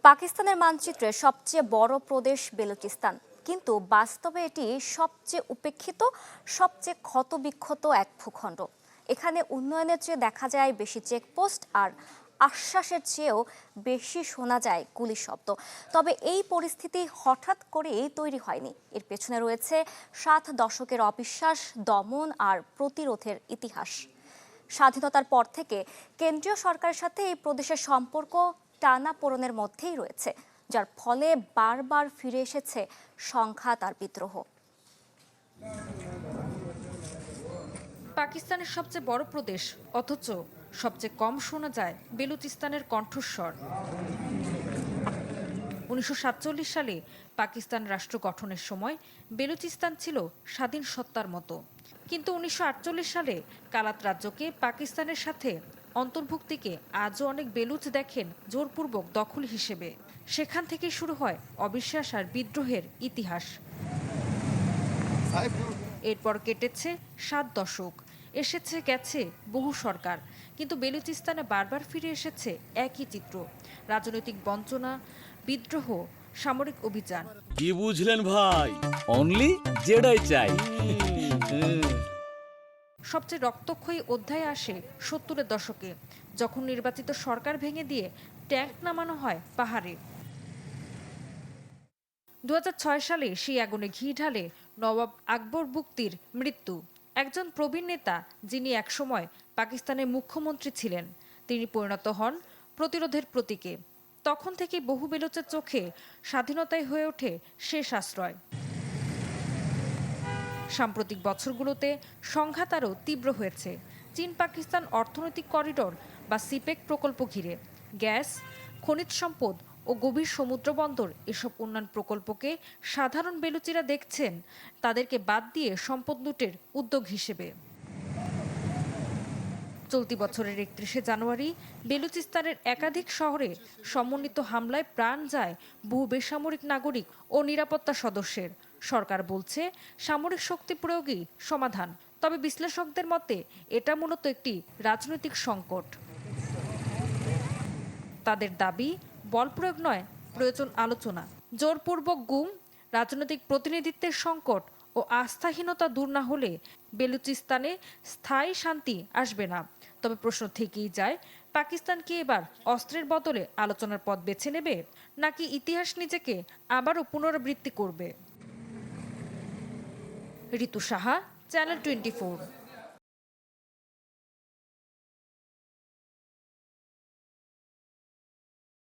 পাকিস্তানের মানচিত্রে সবচেয়ে বড় প্রদেশ বেলুচিস্তান, কিন্তু বাস্তবে এটি সবচেয়ে উপেক্ষিত, সবচেয়ে ক্ষতবিক্ষত এক ভূখণ্ড। এখানে উন্নয়নের চেয়ে দেখা যায় বেশি চেকপোস্ট আর আশ্বাসের চেয়েও বেশি শোনা যায় গুলির শব্দ। তবে এই পরিস্থিতি হঠাৎ করেই তৈরি হয়নি। এর পেছনে রয়েছে 7 দশকের অবিশ্বাস, দমন আর প্রতিরোধের ইতিহাস। স্বাধীনতার পর থেকে কেন্দ্রীয় সরকারের সাথে এই প্রদেশের সম্পর্ক টানাপোড়েনের মধ্যেই রয়েছে, যার ফলে বারবার ফিরে এসেছে সংঘাত আর বিদ্রোহ। পাকিস্তানের সবচেয়ে বড় প্রদেশ, অথচ সবচেয়ে কম শোনা যায় বেলুচিস্তানের কণ্ঠস্বর। 1947 সালে পাকিস্তান রাষ্ট্র গঠনের সময় বেলুচিস্তান ছিল স্বাধীন সত্তার মতো, কিন্তু 1948 সালে কালাত রাজ্যকে পাকিস্তানের সাথে অন্তর্ভুক্তিকে আজও অনেক বেলুচ দেখেন জোরপূর্বক দখল হিসেবে। সেখান থেকে শুরু হয় অবিশ্বাস আর বিদ্রোহের ইতিহাস। এরপর কেটেছে 7 দশক, এসেছে গেছে বহু সরকার, কিন্তু বেলুচিস্তানে বারবার ফিরে এসেছে একই চিত্র: রাজনৈতিক বঞ্চনা, বিদ্রোহ, সামরিক অভিযান। কি বুঝলেন ভাই? অনলি যেটাই চাই। সবচেয়ে রক্তক্ষয়ী অধ্যায় আসে 70-এর দশকে, যখন নির্বাচিত সরকার ভেঙে দিয়ে ট্যাঙ্ক নামানো হয় পাহাড়ে। 2006 সালে সেই আগুনে ঘি ঢালে নবাব আকবর বুকতির মৃত্যু। একজন প্রবীণ নেতা, যিনি একসময় পাকিস্তানের মুখ্যমন্ত্রী ছিলেন, তিনি পরিণত হন প্রতিরোধের প্রতীকে। তখন থেকে বহু বেলুচের চোখে স্বাধীনতাই হয়ে ওঠে শেষ আশ্রয়। সাম্প্রতিক বছরগুলোতে সংঘাত আরও তীব্র হয়েছে চীন পাকিস্তান অর্থনৈতিক করিডোর বা সিপেক প্রকল্প ঘিরে। গ্যাস, খনিজ সম্পদ ও গভীর সমুদ্র বন্দর, এসব উন্নয়ন প্রকল্পকে সাধারণ বেলুচিরা দেখছেন তাদেরকে বাদ দিয়ে সম্পদ লুটের উদ্যোগ হিসেবে। চলতি বছরের 31শে জানুয়ারি বেলুচিস্তানের একাধিক শহরে সমন্বিত হামলায় প্রাণ যায় বহু বেসামরিক নাগরিক ও নিরাপত্তা সদস্যের। সরকার বলছে সামরিক শক্তি প্রয়োগই সমাধান, তবে বিশ্লেষকদের মতে এটা মূলত একটি রাজনৈতিক সংকট। তাদের দাবি, বল প্রয়োগ নয়, প্রয়োজন আলোচনা। জোরপূর্বক গুম, রাজনৈতিক প্রতিনিধিত্বের সংকট ও আস্থাহীনতা দূর না হলে বেলুচিস্তানে স্থায়ী শান্তি আসবে না। তবে প্রশ্ন থেকেই যায়, পাকিস্তান কি এবার অস্ত্রের বদলে আলোচনার পথ বেছে নেবে, নাকি ইতিহাস নিজেকে আবারও পুনরাবৃত্তি করবে? ঋতু সাহা, চ্যানেল 24।